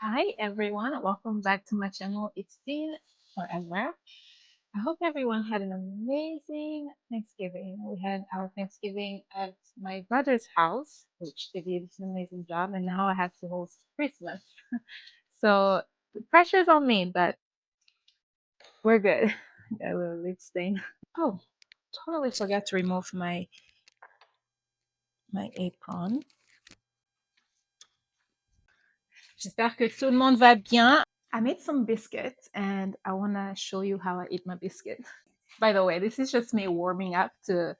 Hi everyone, welcome back to my channel. It's been forever. I hope everyone had an amazing Thanksgiving. We had our Thanksgiving at my brother's house, which they did an amazing job, and now I have to host Christmas. So the pressure's on me, but we're good. Got a little lip stain. Oh, totally forgot to remove my apron. J'espère que tout le monde va bien. I made some biscuits and I want to show you how I eat my biscuit. By the way, this is just me warming up to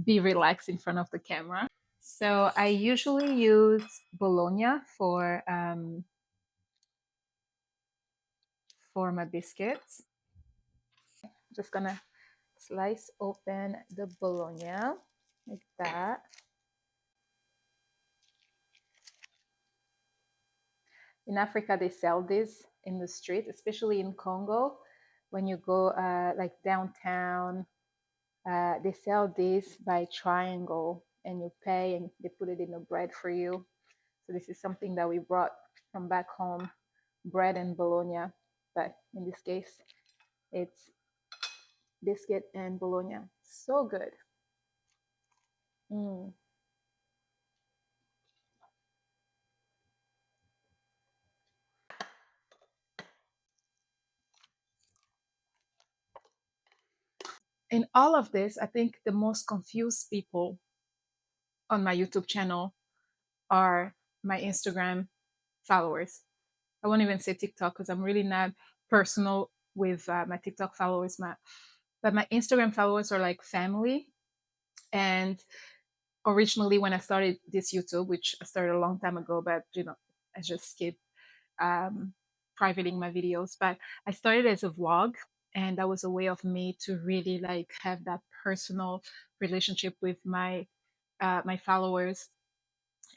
be relaxed in front of the camera. So I usually use bologna for my biscuits. Just gonna slice open the bologna like that. In Africa, they sell this in the street, especially in Congo. When you go like downtown, they sell this by triangle, and you pay, and they put it in the bread for you. So this is something that we brought from back home, bread and bologna, but in this case, it's biscuit and bologna. So good. Mm. In all of this, I think the most confused people on my YouTube channel are my Instagram followers. I won't even say TikTok because I'm really not personal with my TikTok followers. But my Instagram followers are like family. And originally, when I started this YouTube, which I started a long time ago, but I just skipped um, privating my videos. But I started as a vlog, and that was a way of me to really like have that personal relationship with my followers.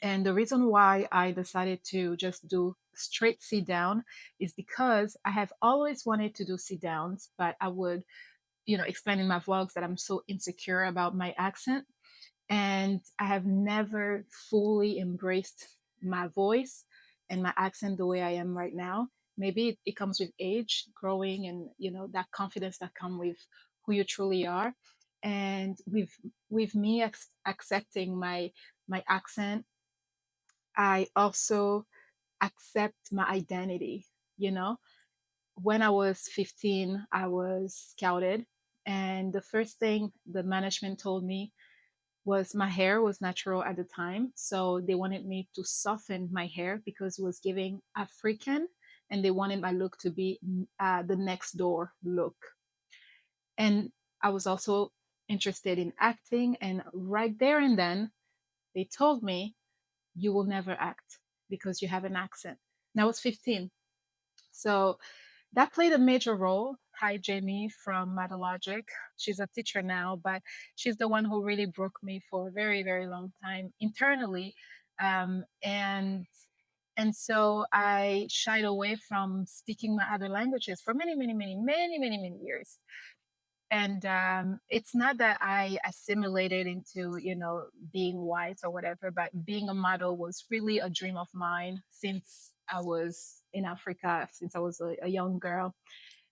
And the reason why I decided to just do straight sit down is because I have always wanted to do sit downs, but I would, explain in my vlogs that I'm so insecure about my accent. And I have never fully embraced my voice and my accent the way I am right now. Maybe it comes with age, growing, and that confidence that comes with who you truly are. And with me accepting my accent, I also accept my identity. You know, when I was 15, I was scouted, and the first thing the management told me was my hair was natural at the time. So they wanted me to soften my hair because it was giving African, and they wanted my look to be the next door look. And I was also interested in acting. And right there and then, they told me, you will never act because you have an accent. And I was 15. So that played a major role. Hi, Jamie from Matalogic. She's a teacher now, but she's the one who really broke me for a very, very long time internally. And so I shied away from speaking my other languages for many, many, many, many, many, many years. And it's not that I assimilated into, being white or whatever, but being a model was really a dream of mine since I was in Africa, since I was a young girl.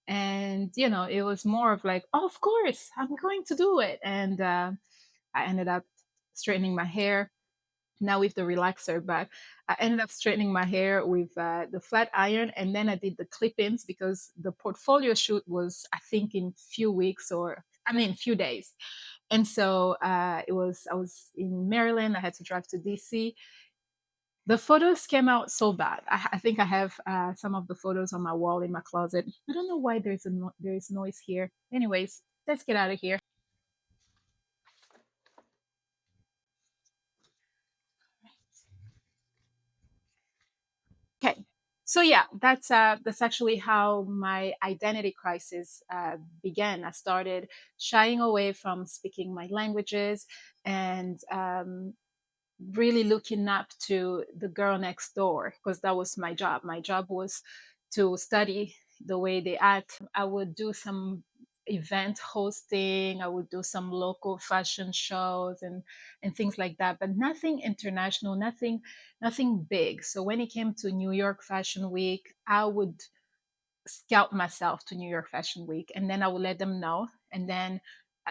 And it was more of like, oh, of course I'm going to do it. And I ended up straightening my hair, now with the relaxer, but I ended up straightening my hair with the flat iron, and then I did the clip-ins because the portfolio shoot was, I think, in few weeks, or I mean few days. And so I was in Maryland, I had to drive to DC. The photos came out so bad. I think I have some of the photos on my wall in my closet. I don't know why there is noise here. Anyways, let's get out of here. Okay. So yeah, that's actually how my identity crisis began. I started shying away from speaking my languages, and really looking up to the girl next door, because that was my job. My job was to study the way they act. I would do some event hosting. I would do some local fashion shows and things like that, but nothing international, nothing big. So when it came to New York Fashion Week, I would scout myself to New York Fashion Week, and then I would let them know, and then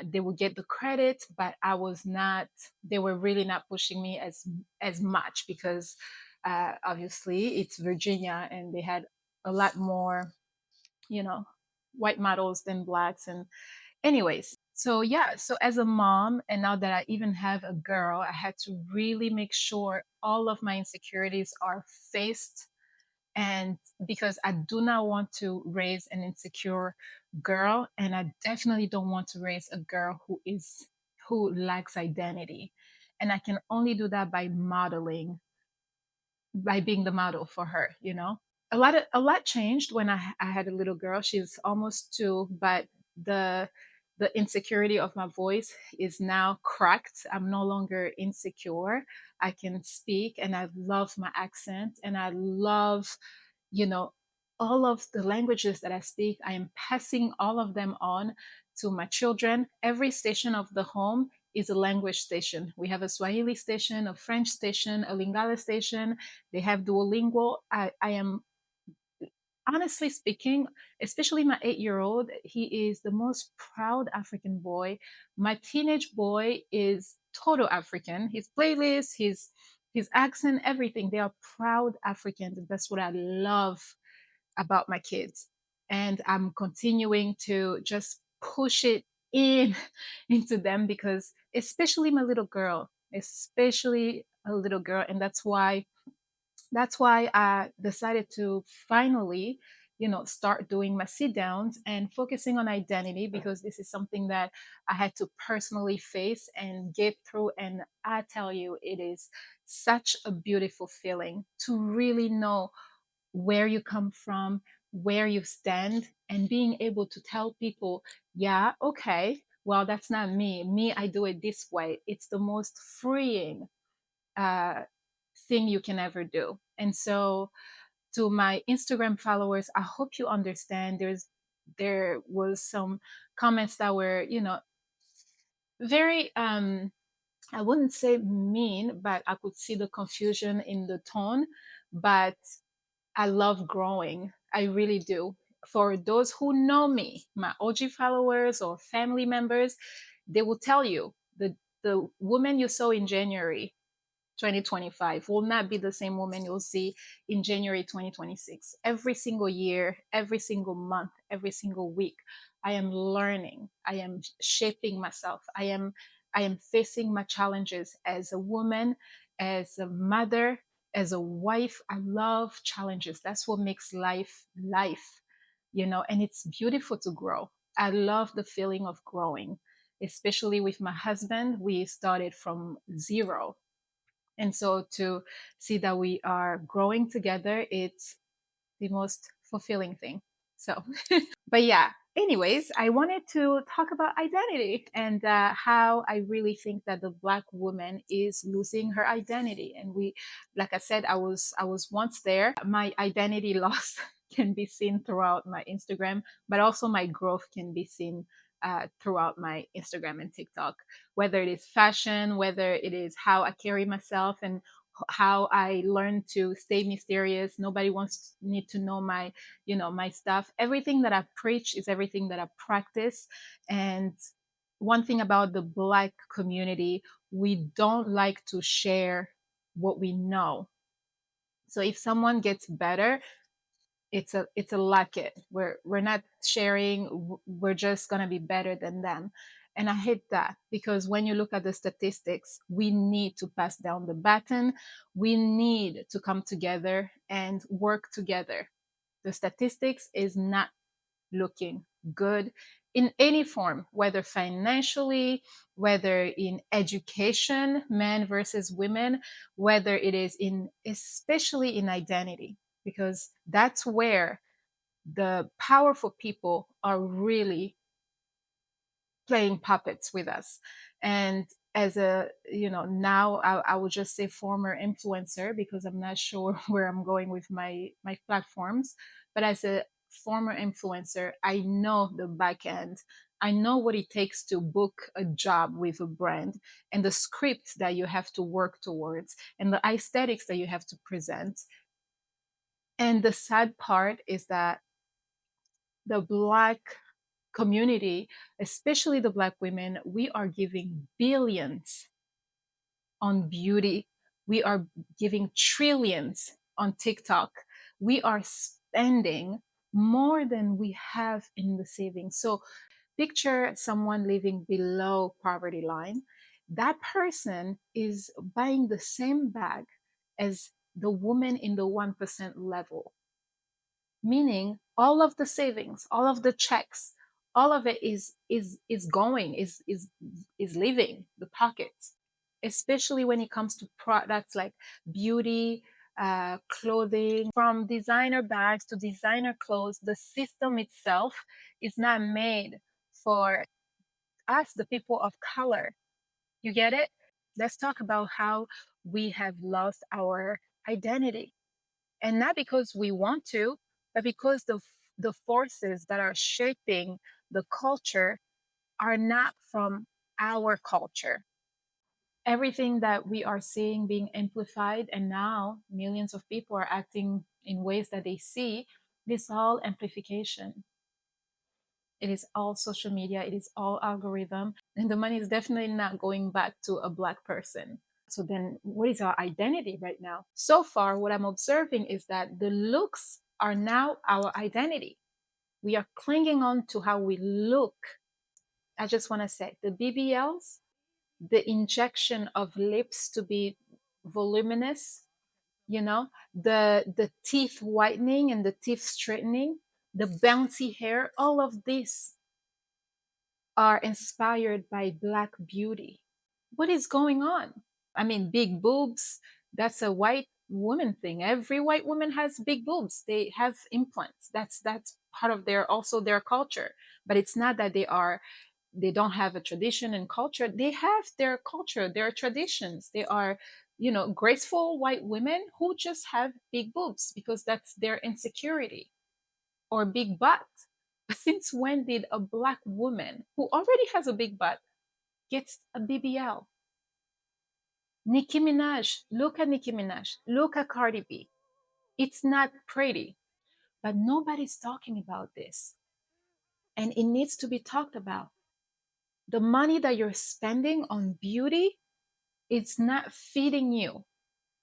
they would get the credit. But I was not. They were really not pushing me as much because obviously it's Virginia, and they had a lot more, you know, white models than blacks. And anyways, so yeah, so as a mom, and now that I even have a girl, I had to really make sure all of my insecurities are faced, and because I do not want to raise an insecure girl, and I definitely don't want to raise a girl who lacks identity. And I can only do that by modeling, by being the model for her, you know. A lot changed when I had a little girl. She's almost 2, but the the insecurity of my voice is now cracked. I'm no longer insecure. I can speak, and I love my accent, and I love, you know, all of the languages that I speak. I am passing all of them on to my children. Every station of the home is a language station. We have a Swahili station, a French station, a Lingala station. They have Duolingo. I am, honestly speaking, especially my 8-year old, he is the most proud African boy. My teenage boy is total African. His playlist, his accent, everything. They are proud Africans. That's what I love about my kids. And I'm continuing to just push it in into them, because especially my little girl, especially a little girl. And that's why I decided to finally, start doing my sit downs and focusing on identity, because this is something that I had to personally face and get through. And I tell you, it is such a beautiful feeling to really know where you come from, where you stand, and being able to tell people, yeah, okay, well, that's not me. Me, I do it this way. It's the most freeing uh, thing you can ever do. And so, to my Instagram followers, I hope you understand. There was some comments that were, very I wouldn't say mean, but I could see the confusion in the tone. But I love growing. I really do. For those who know me, my OG followers or family members, they will tell you the woman you saw in January 2025 will not be the same woman you'll see in January 2026. Every single year, every single month, every single week, I am learning. I am shaping myself. I am facing my challenges as a woman, as a mother, as a wife. I love challenges. That's what makes life life, and it's beautiful to grow. I love the feeling of growing, especially with my husband. We started from zero, and so to see that we are growing together, it's the most fulfilling thing. So, but yeah, anyways, I wanted to talk about identity and how I really think that the Black woman is losing her identity. And like I said, I was once there. My identity loss can be seen throughout my Instagram, but also my growth can be seen throughout my Instagram and TikTok, whether it is fashion, whether it is how I carry myself, and how I learn to stay mysterious. Nobody wants need to know my stuff. Everything that I preach is everything that I practice. And one thing about the Black community, we don't like to share what we know. So if someone gets better, it's a like it. We're not sharing. We're just gonna be better than them. And I hate that, because when you look at the statistics, we need to pass down the baton. We need to come together and work together. The statistics is not looking good in any form, whether financially, whether in education, men versus women, whether it is in, especially in identity, because that's where the powerful people are really playing puppets with us. And as a, now I would just say former influencer, because I'm not sure where I'm going with my platforms. But as a former influencer, I know the back end. I know what it takes to book a job with a brand and the script that you have to work towards and the aesthetics that you have to present. And the sad part is that the Black community, especially the Black women, we are giving billions on beauty. We are giving trillions on TikTok. We are spending more than we have in the savings. So picture someone living below poverty line. That person is buying the same bag as the woman in the 1% level, meaning all of the savings, all of the checks, all of it is going, is leaving the pockets, especially when it comes to products like beauty, clothing. From designer bags to designer clothes, the system itself is not made for us, the people of color. You get it? Let's talk about how we have lost our identity, and not because we want to, but because the forces that are shaping the culture are not from our culture. Everything that we are seeing being amplified, and now millions of people are acting in ways that they see, this all amplification. It is all social media, it is all algorithm, and the money is definitely not going back to a Black person. So then what is our identity right now? So far, what I'm observing is that the looks are now our identity. We are clinging on to how we look. I just want to say the BBLs, the injection of lips to be voluminous, the teeth whitening and the teeth straightening, the bouncy hair, all of these are inspired by Black beauty. What is going on? I mean, big boobs, that's a white woman thing. Every white woman has big boobs. They have implants. That's part of their culture. But it's not that they don't have a tradition and culture. They have their culture, their traditions. They are, graceful white women who just have big boobs because that's their insecurity, or big butt. Since when did a Black woman who already has a big butt get a BBL? Nicki Minaj, look at Nicki Minaj, look at Cardi B. It's not pretty, but nobody's talking about this. And it needs to be talked about. The money that you're spending on beauty, it's not feeding you.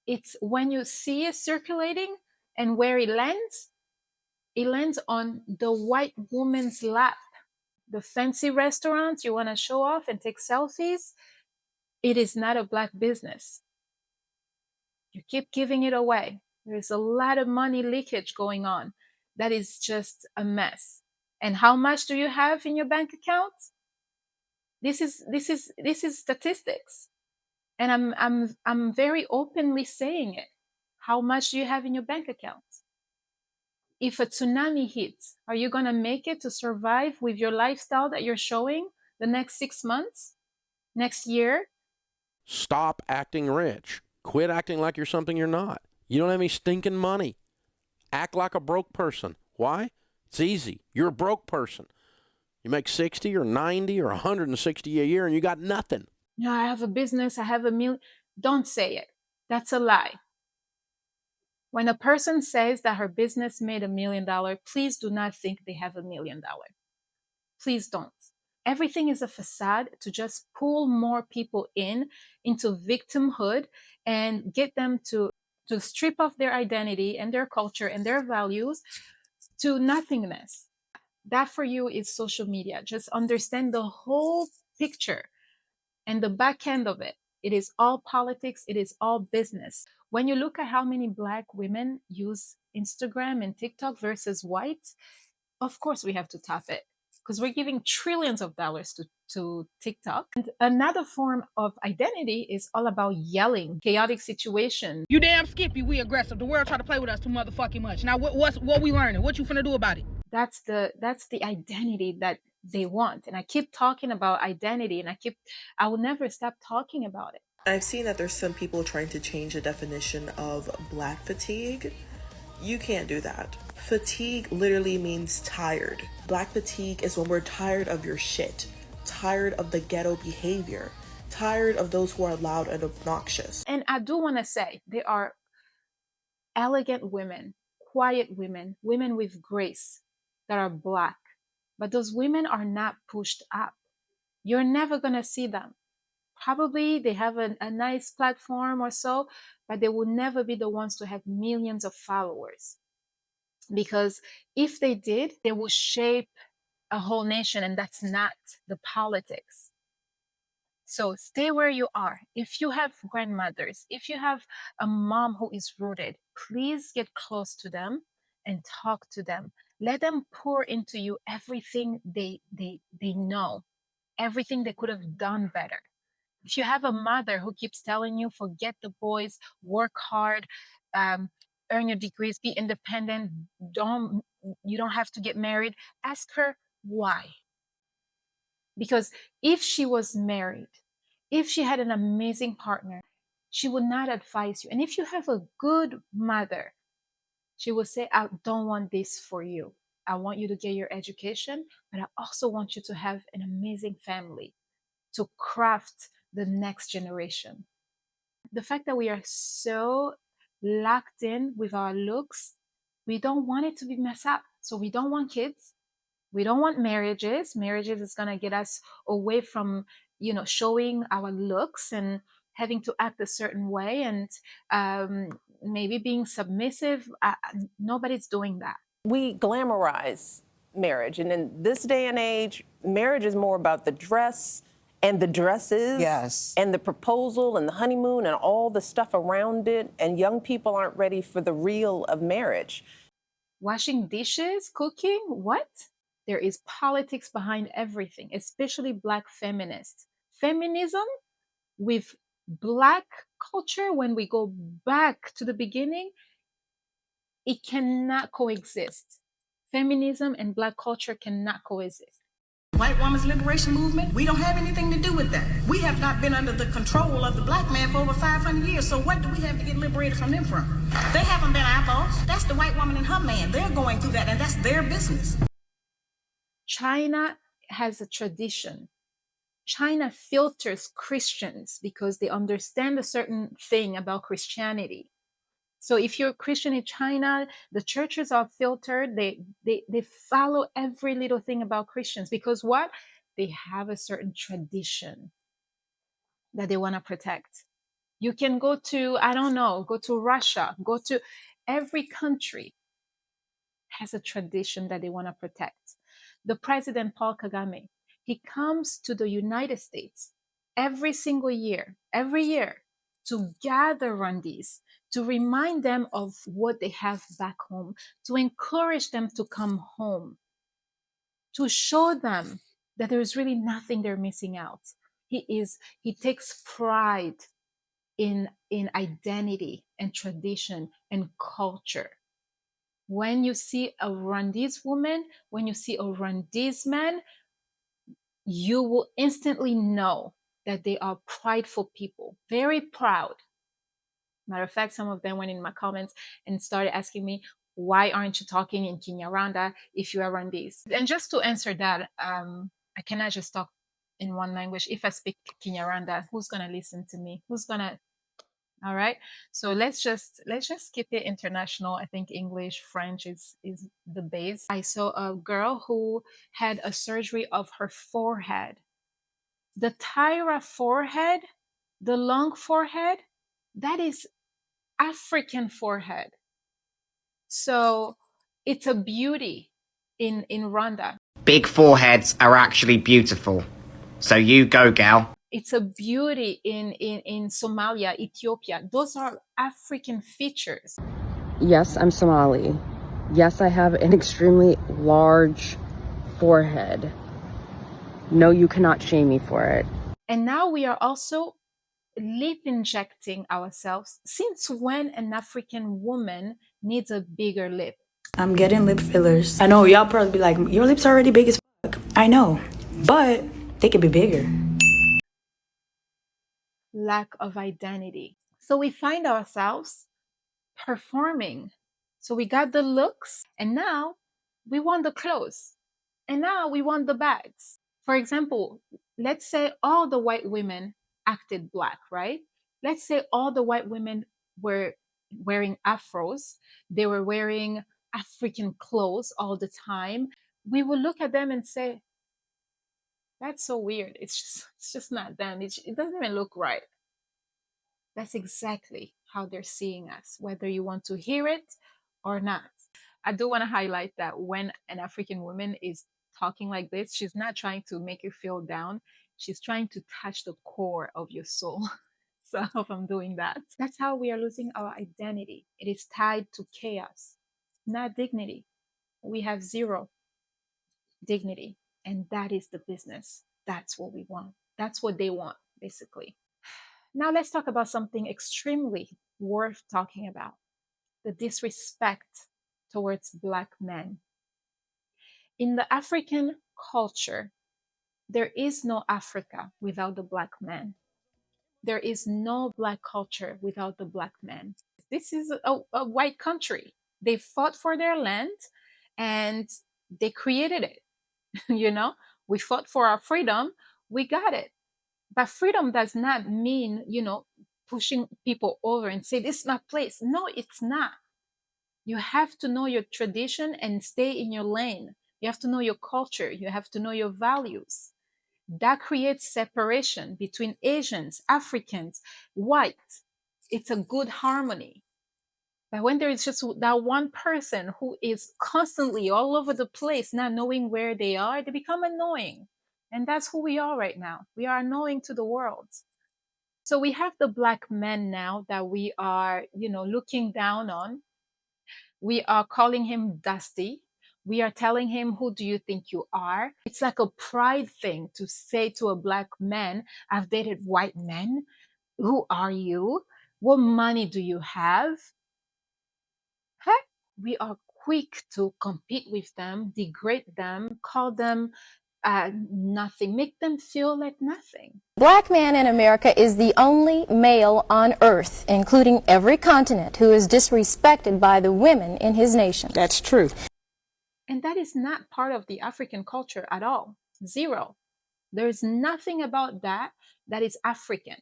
It's when you see it circulating and where it lands on the white woman's lap. The fancy restaurants you want to show off and take selfies, it is not a Black business. You keep giving it away. There's a lot of money leakage going on. That is just a mess. And how much do you have in your bank account? This is statistics. And I'm very openly saying it. How much do you have in your bank account? If a tsunami hits, are you gonna make it to survive with your lifestyle that you're showing the next 6 months? Next year? Stop acting rich. Quit acting like you're something you're not. You don't have any stinking money. Act like a broke person. Why? It's easy. You're a broke person. You make 60 or 90 or 160 a year and you got nothing. I have a business, I have a million. Don't say it. That's a lie. When a person says that her business made $1 million, please do not think they have $1 million. Please don't. Everything is a facade to just pull more people into victimhood and get them to strip off their identity and their culture and their values to nothingness. That for you is social media. Just understand the whole picture and the back end of it. It is all politics, it is all business. When you look at how many Black women use Instagram and TikTok versus white, of course we have to top it because we're giving trillions of dollars to TikTok. And another form of identity is all about yelling, chaotic situations. You damn Skippy, we aggressive. The world try to play with us too motherfucking much. Now what we learning? What you finna do about it? That's the identity that they want. And I keep talking about identity, and I will never stop talking about it. I've seen that there's some people trying to change the definition of Black fatigue You can't do that. Fatigue literally means tired. Black fatigue is when we're tired of your shit, tired of the ghetto behavior, tired of those who are loud and obnoxious. And I do want to say there are elegant women, quiet women, women with grace that are Black, but those women are not pushed up. You're never going to see them. Probably they have a nice platform or so, but they will never be the ones to have millions of followers. Because if they did, they will shape a whole nation, and that's not the politics. So stay where you are. If you have grandmothers, if you have a mom who is rooted, please get close to them and talk to them. Let them pour into you everything they know, everything they could have done better. If you have a mother who keeps telling you, forget the boys, work hard, earn your degrees, be independent, you don't have to get married, ask her why. Because if she was married, if she had an amazing partner, she would not advise you. And if you have a good mother, she will say, I don't want this for you. I want you to get your education, but I also want you to have an amazing family to craft the next generation. The fact that we are so locked in with our looks, we don't want it to be messed up. So we don't want kids. We don't want marriages. Marriages is going to get us away from, showing our looks and having to act a certain way and maybe being submissive. Nobody's doing that. We glamorize marriage. And in this day and age, marriage is more about the dress and the dresses. Yes. And the proposal and the honeymoon and all the stuff around it. And young people aren't ready for the real of marriage. Washing dishes, cooking, what? There is politics behind everything, especially Black feminists. Feminism with Black culture, when we go back to the beginning, it cannot coexist. Feminism and Black culture cannot coexist. White woman's liberation movement, we don't have anything to do with that. We have not been under the control of the Black man for over 500 years, so what do we have to get liberated from them from? They haven't been our boss. That's the white woman and her man. They're going through that, and that's their business. China has a tradition. China filters Christians because they understand a certain thing about Christianity. So if you're a Christian in China, the churches are filtered. They follow every little thing about Christians because what? They have a certain tradition that they want to protect. You can go to, go to Russia, go to every country has a tradition that they want to protect. The president, Paul Kagame, he comes to the United States every single year, to gather Rwandese, to remind them of what they have back home, to encourage them to come home, to show them that there is really nothing they're missing out. He takes pride in identity and tradition and culture. When you see a Rwandese woman, when you see a Rwandese man, you will instantly know that they are prideful people, very proud. Matter of fact, some of them went in my comments and started asking me, why aren't you talking in Kinyarwanda if you are Rwandese? And just to answer that, I cannot just talk in one language. If I speak Kinyarwanda, who's going to listen to me? All right. So let's just keep it international. I think English, French is the base. I saw a girl who had a surgery of her forehead. The Tyra forehead, the long forehead, that is African forehead. So it's a beauty in Rwanda. Big foreheads are actually beautiful. So you go, gal. It's a beauty in Somalia, Ethiopia. Those are African features. Yes, I'm Somali. Yes, I have an extremely large forehead. No, you cannot shame me for it. And now we are also lip injecting ourselves. Since when an African woman needs a bigger lip? I'm getting lip fillers. I know y'all probably be like, your lips are already big as fuck. I know, but they could be bigger. Lack of identity. So we find ourselves performing So we got the looks, and now we want the clothes, and now we want the bags. For example, let's say all the white women acted black, right? Let's say all the white women were wearing afros, they were wearing African clothes all the time. We would look at them and say, that's so weird. It's just not them. It doesn't even look right. That's exactly how they're seeing us, whether you want to hear it or not. I do want to highlight that when an African woman is talking like this, she's not trying to make you feel down. She's trying to touch the core of your soul. So I hope I'm doing that. That's how we are losing our identity. It is tied to chaos, not dignity. We have zero dignity, and that is the business. That's what we want. That's what they want, basically. Now let's talk about something extremely worth talking about: the disrespect towards Black men. In the African culture, there is no Africa without the Black man. There is no Black culture without the Black man. This is a white country. They fought for their land and they created it. You know, we fought for our freedom, we got it. But freedom does not mean, pushing people over and say, this is my place. No, it's not. You have to know your tradition and stay in your lane. You have to know your culture. You have to know your values. That creates separation between Asians, Africans, whites. It's a good harmony. But when there is just that one person who is constantly all over the place, not knowing where they are, they become annoying. And that's who we are right now. We are annoying to the world. So we have the Black men now that we are, looking down on. We are calling him Dusty. We are telling him, who do you think you are? It's like a pride thing to say to a Black man, I've dated white men. Who are you? What money do you have? Heck, we are quick to compete with them, degrade them, call them nothing, make them feel like nothing. Black man in America is the only male on earth, including every continent, who is disrespected by the women in his nation. That's true. And that is not part of the African culture at all. Zero. There is nothing about that that is African.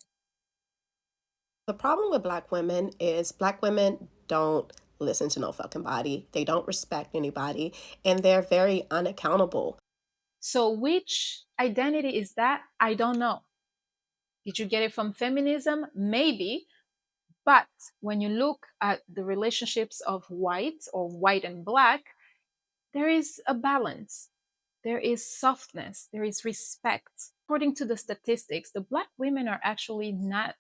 The problem with Black women is Black women don't listen to no fucking body. They don't respect anybody, and they're very unaccountable. So which identity is that? I don't know. Did you get it from feminism? Maybe. But when you look at the relationships of white or white and Black, there is a balance. There is softness. There is respect. According to the statistics, the Black women are actually not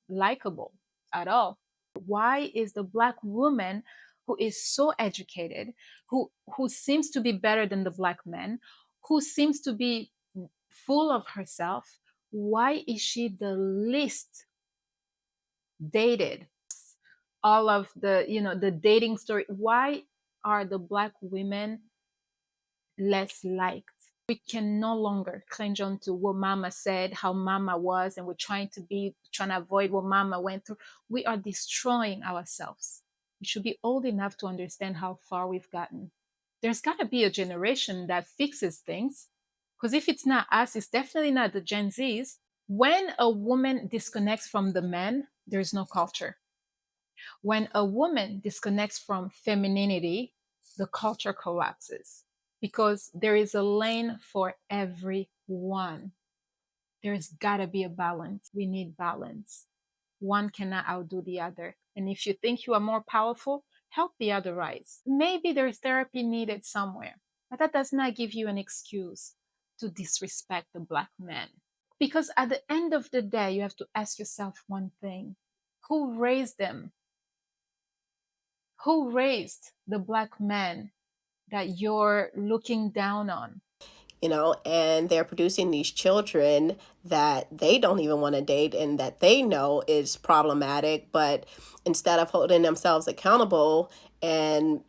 likable at all. Why is the Black woman who is so educated, who seems to be better than the Black men, who seems to be full of herself, why is she the least dated? All of the, the dating story, why are the Black women less liked? We can no longer cling on to what mama said, how mama was, and we're trying to avoid what mama went through. We are destroying ourselves. We should be old enough to understand how far we've gotten. There's got to be a generation that fixes things, because if it's not us, it's definitely not the Gen Zs. When a woman disconnects from the man, there's no culture. When a woman disconnects from femininity, the culture collapses, because there is a lane for everyone. There's gotta be a balance. We need balance. One cannot outdo the other. And if you think you are more powerful, help the other rise. Maybe there is therapy needed somewhere, but that does not give you an excuse to disrespect the Black man. Because at the end of the day, you have to ask yourself one thing: who raised them? Who raised the Black man that you're looking down on? And they're producing these children that they don't even want to date and that they know is problematic, but instead of holding themselves accountable and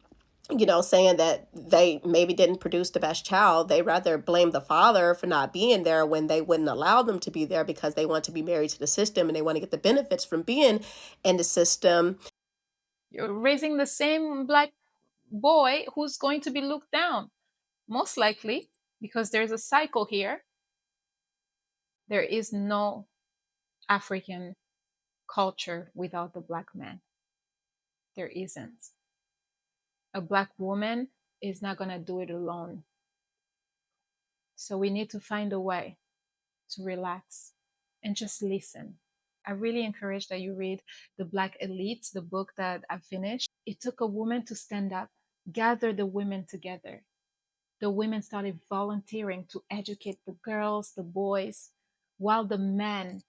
saying that they maybe didn't produce the best child, they rather blame the father for not being there when they wouldn't allow them to be there because they want to be married to the system and they want to get the benefits from being in the system. You're raising the same Black boy who's going to be looked down. Most likely, because there's a cycle here, there is no African culture without the Black man. There isn't. A Black woman is not going to do it alone. So we need to find a way to relax and just listen. I really encourage that you read The Black Elites, the book that I finished. It took a woman to stand up, gather the women together. The women started volunteering to educate the girls, the boys, while the men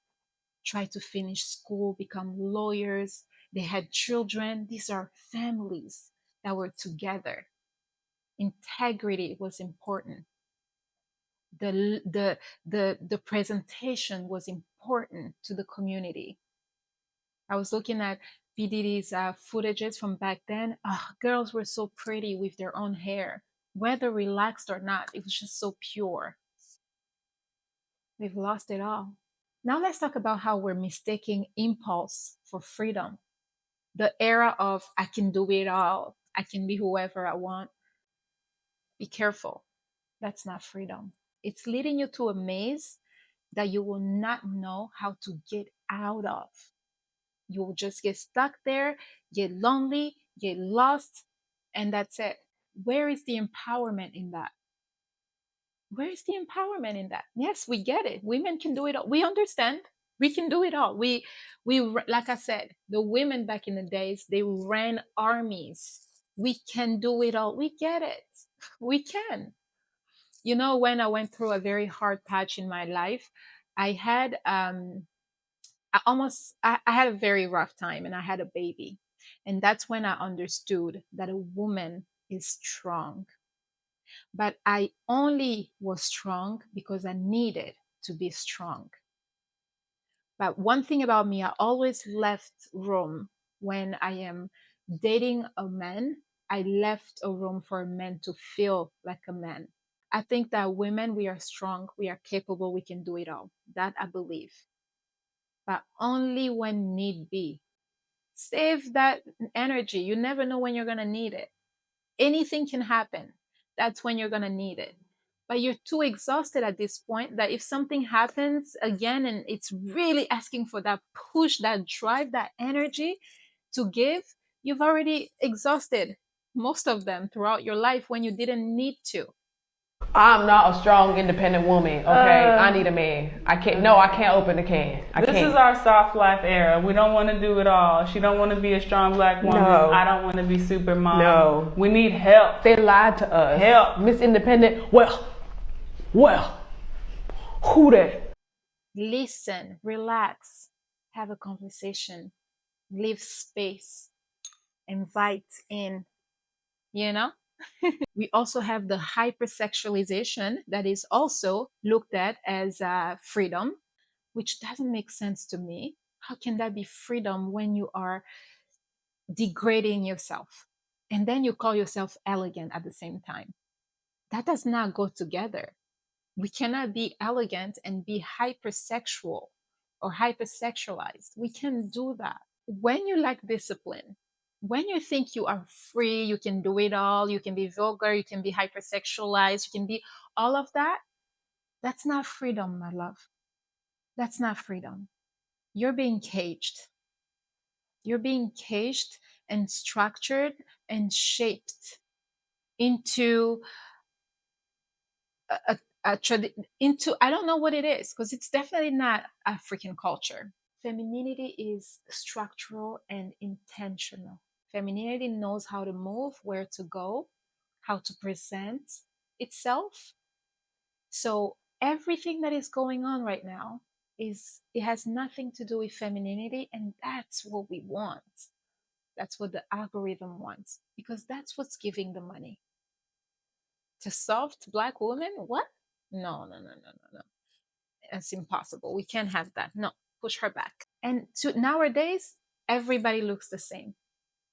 tried to finish school, become lawyers. They had children. These are families that were together. Integrity was important. The presentation was important to the community. I was looking at PDD's footages from back then. Girls were so pretty with their own hair, whether relaxed or not. It was just so pure. We've lost it all. Now let's talk about how we're mistaking impulse for freedom. The era of I can do it all, I can be whoever I want. Be careful. That's not freedom. It's leading you to a maze that you will not know how to get out of. You will just get stuck there, get lonely, get lost, and that's it. Where is the empowerment in that? Where is the empowerment in that? Yes, we get it. Women can do it all. We understand. We can do it all. We like I said, the women back in the days, they ran armies. We can do it all. We get it. We can. You know, when I went through a very hard patch in my life, I had I had a very rough time, and I had a baby. And that's when I understood that a woman is strong. But I only was strong because I needed to be strong. But one thing about me, I always left room when I am dating a man. I left a room for a man to feel like a man. I think that women, we are strong, we are capable, we can do it all. That I believe. But only when need be. Save that energy. You never know when you're going to need it. Anything can happen. That's when you're going to need it. But you're too exhausted at this point that if something happens again and it's really asking for that push, that drive, that energy to give, you've already exhausted most of them throughout your life when you didn't need to. I'm not a strong, independent woman, okay? I need a man. I can't open the can. This is our soft life era. We don't want to do it all. She don't want to be a strong Black woman. No. I don't want to be super mom. No. We need help. They lied to us. Help. Miss Independent, well, who that? Listen, relax, have a conversation, leave space, invite in, you know? We also have the hypersexualization that is also looked at as freedom, which doesn't make sense to me. How can that be freedom when you are degrading yourself and then you call yourself elegant at the same time? That does not go together. We cannot be elegant and be hypersexual or hypersexualized. We can't do that. When you lack discipline, when you think you are free, you can do it all, you can be vulgar, you can be hypersexualized, you can be all of that, that's not freedom, my love. That's not freedom. You're being caged. You're being caged and structured and shaped into into, I don't know what it is, because it's definitely not African culture. Femininity is structural and intentional. Femininity knows how to move, where to go, how to present itself. So everything that is going on right now it has nothing to do with femininity, and that's what we want. That's what the algorithm wants, because that's what's giving the money. To soft Black woman? What? No. It's impossible. We can't have that. No, push her back. And nowadays, everybody looks the same.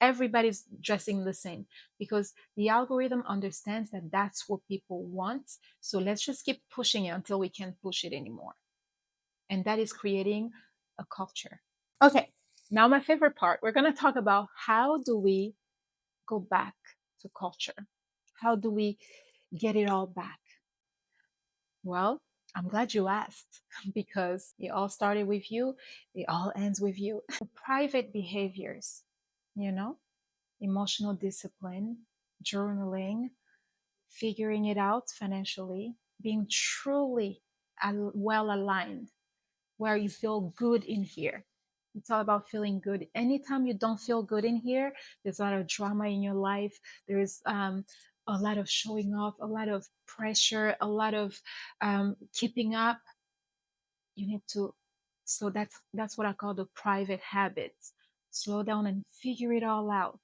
Everybody's dressing the same because the algorithm understands that that's what people want. So let's just keep pushing it until we can't push it anymore. And that is creating a culture. Okay, now my favorite part. We're going to talk about how do we go back to culture? How do we get it all back? Well, I'm glad you asked because it all started with you, it all ends with you. Private behaviors, you know, emotional discipline, journaling, figuring it out financially, being truly well aligned, where you feel good in here. It's all about feeling good. Anytime you don't feel good in here, there's a lot of drama in your life. There's a lot of showing off, a lot of pressure, a lot of keeping up. You need to. So that's what I call the private habits. Slow down and figure it all out.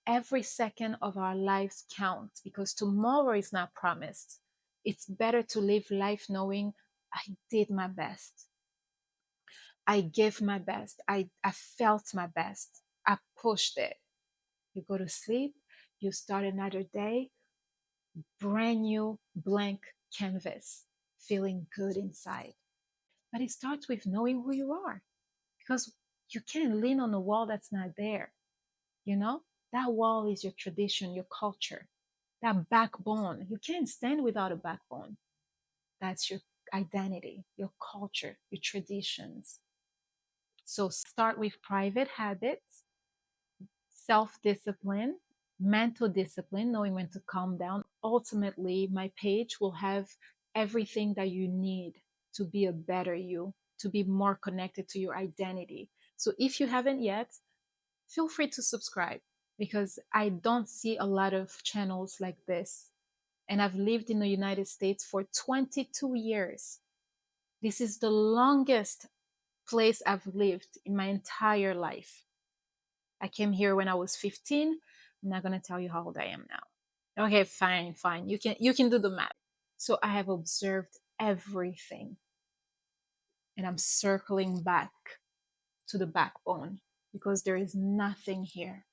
Every second of our lives counts because tomorrow is not promised. It's better to live life knowing I did my best. I gave my best. I felt my best. I pushed it. You go to sleep, you start another day, brand new blank canvas, feeling good inside. But it starts with knowing who you are because you can't lean on a wall that's not there. You know, that wall is your tradition, your culture, that backbone. You can't stand without a backbone. That's your identity, your culture, your traditions. So start with private habits, self discipline, mental discipline, knowing when to calm down. Ultimately, my page will have everything that you need to be a better you, to be more connected to your identity. So if you haven't yet, feel free to subscribe because I don't see a lot of channels like this. And I've lived in the United States for 22 years. This is the longest place I've lived in my entire life. I came here when I was 15. I'm not going to tell you how old I am now. Okay, fine. You can do the math. So I have observed everything. And I'm circling back to the backbone because there is nothing here.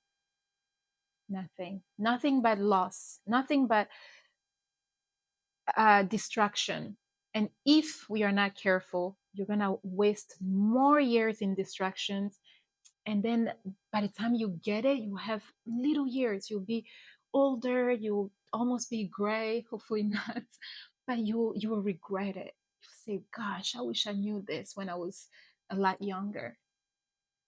Nothing but loss, nothing but distraction. And if we are not careful, you're going to waste more years in distractions. And then by the time you get it, you have little years. You'll be older, you'll almost be gray, hopefully not, but you will regret it. You say, gosh, I wish I knew this when I was a lot younger.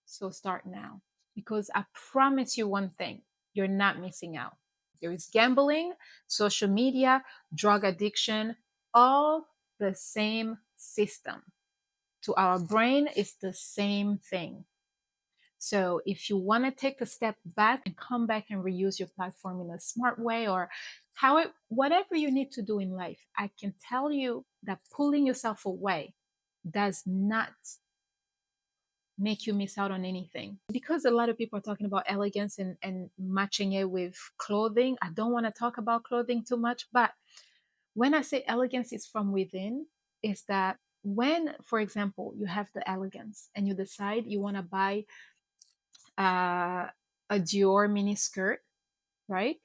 So start now. Because I promise you one thing, you're not missing out. There is gambling, social media, drug addiction, all the same system. To our brain, it's the same thing. So if you want to take a step back and come back and reuse your platform in a smart way or whatever you need to do in life, I can tell you that pulling yourself away does not make you miss out on anything. Because a lot of people are talking about elegance and matching it with clothing, I don't want to talk about clothing too much, but when I say elegance is from within, is that when, for example, you have the elegance and you decide you want to buy a Dior mini skirt, right?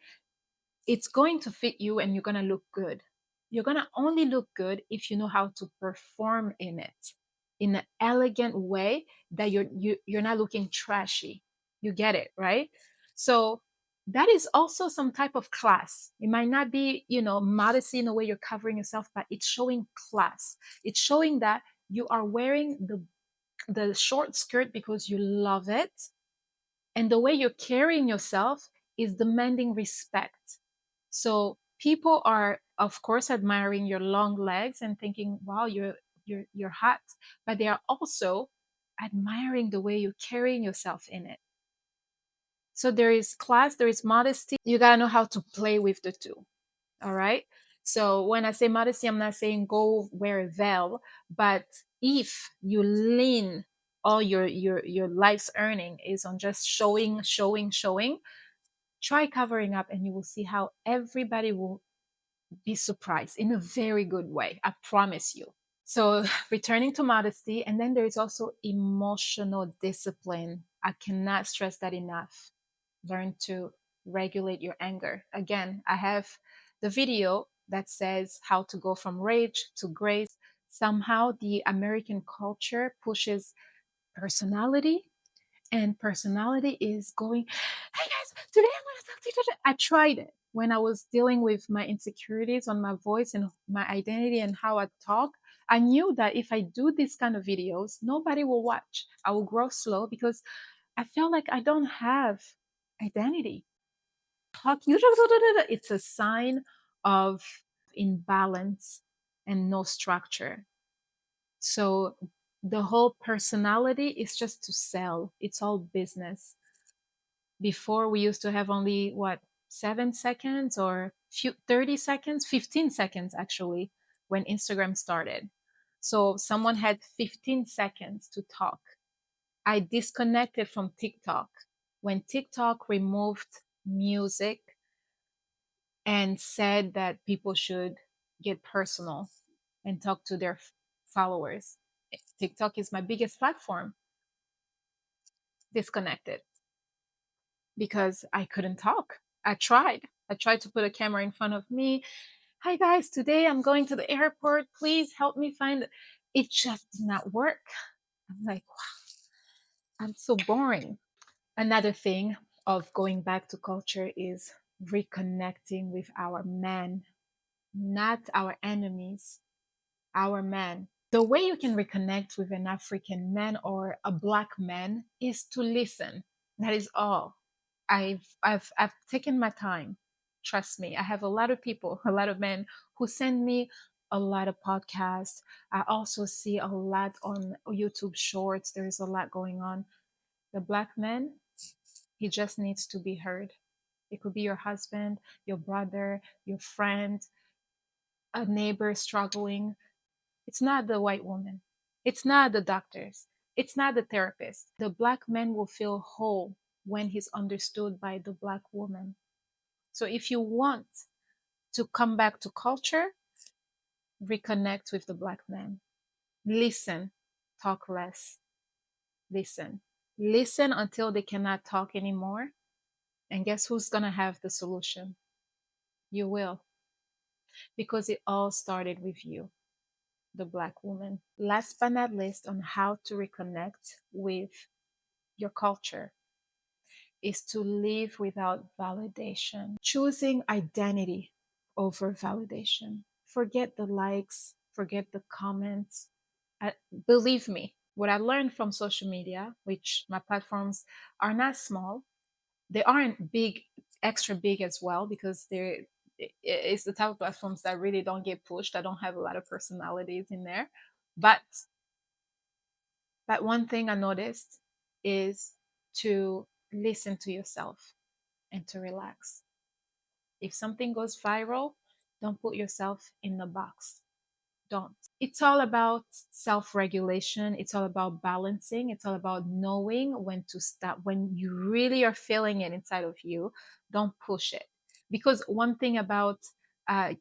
It's going to fit you and you're going to look good. You're going to only look good if you know how to perform in it in an elegant way that you're not looking trashy. You get it, right? So that is also some type of class. It might not be, modesty in the way you're covering yourself, but it's showing class. It's showing that you are wearing the short skirt because you love it. And the way you're carrying yourself is demanding respect. So people are, of course, admiring your long legs and thinking, wow, you're hot. But they are also admiring the way you're carrying yourself in it. So there is class, there is modesty. You gotta know how to play with the two. All right. So when I say modesty, I'm not saying go wear a veil, but if you lean all your life's earning is on just showing, try covering up and you will see how everybody will be surprised in a very good way. I promise you. So returning to modesty, and then there is also emotional discipline. I cannot stress that enough. Learn to regulate your anger. Again, I have the video that says how to go from rage to grace. Somehow the American culture pushes personality, and personality is going, hey guys, today I'm going to talk to you. I tried it when I was dealing with my insecurities on my voice and my identity and how I talk. I knew that if I do these kind of videos, nobody will watch. I will grow slow because I felt like I don't have identity. It's a sign of imbalance and no structure. So the whole personality is just to sell. It's all business. Before we used to have only 7 seconds or 30 seconds, 15 seconds actually, when Instagram started. So someone had 15 seconds to talk. I disconnected from TikTok when TikTok removed music and said that people should get personal and talk to their followers. TikTok is my biggest platform. Disconnected because I couldn't talk. I tried to put a camera in front of me. Hi guys, today I'm going to the airport. Please help me find it. Just did not work. I'm like, wow, I'm so boring. Another thing of going back to culture is reconnecting with our men, not our enemies, our men. The way you can reconnect with an African man or a black man is to listen. That is all. I've taken my time. Trust me. I have a lot of people, a lot of men who send me a lot of podcasts. I also see a lot on YouTube Shorts. There's a lot going on. The black man, he just needs to be heard. It could be your husband, your brother, your friend, a neighbor struggling. It's not the white woman. It's not the doctors. It's not the therapist. The black man will feel whole when he's understood by the black woman. So if you want to come back to culture, reconnect with the black man. Listen, talk less. Listen. Listen until they cannot talk anymore. And guess who's going to have the solution? You will. Because it all started with you, the black woman. Last but not least, on how to reconnect with your culture is to live without validation. Choosing identity over validation. Forget the likes, forget the comments. Believe me, what I learned from social media, which my platforms are not small, they aren't big, extra big as well, because it's the type of platforms that really don't get pushed. I don't have a lot of personalities in there. But one thing I noticed is to listen to yourself and to relax. If something goes viral, don't put yourself in the box. Don't. It's all about self-regulation. It's all about balancing. It's all about knowing when to stop. When you really are feeling it inside of you, don't push it. Because one thing about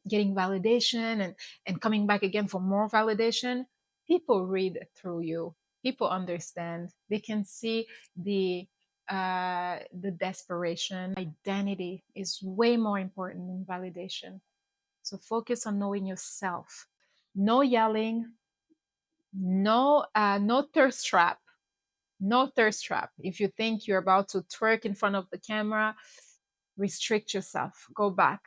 getting validation and coming back again for more validation, people read through you. People understand. They can see the desperation. Identity is way more important than validation. So focus on knowing yourself. No yelling, no thirst trap. No thirst trap. If you think you're about to twerk in front of the camera, restrict yourself. Go back.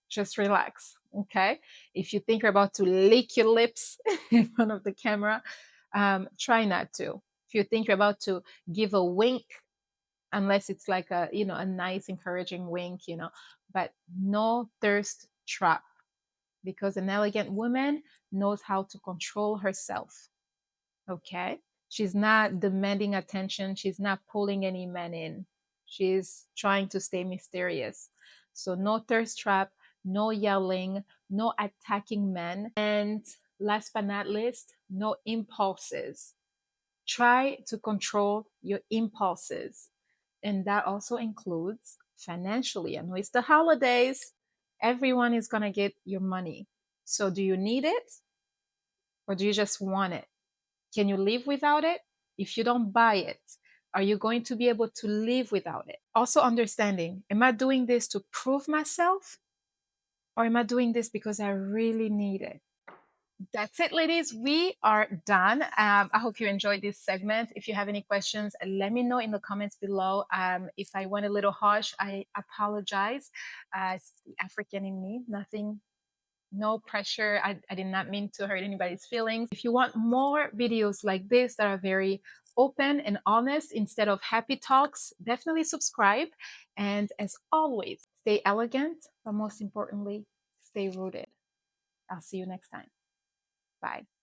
Just relax. Okay? If you think you're about to lick your lips in front of the camera, try not to. If you think you're about to give a wink, unless it's like a nice encouraging wink, but no thirst trap. Because an elegant woman knows how to control herself. Okay? She's not demanding attention. She's not pulling any man in. She's trying to stay mysterious. So no thirst trap, no yelling, no attacking men. And last but not least, no impulses. Try to control your impulses. And that also includes financially. I know it's the holidays. Everyone is going to get your money. So do you need it? Or do you just want it? Can you live without it? If you don't buy it, are you going to be able to live without it? Also understanding, am I doing this to prove myself? Or am I doing this because I really need it? That's it, ladies. We are done. I hope you enjoyed this segment. If you have any questions, let me know in the comments below. If I went a little harsh, I apologize. It's the African in me. Nothing, no pressure. I did not mean to hurt anybody's feelings. If you want more videos like this that are very open and honest instead of happy talks, definitely subscribe. And as always, stay elegant, but most importantly, stay rooted. I'll see you next time. Bye.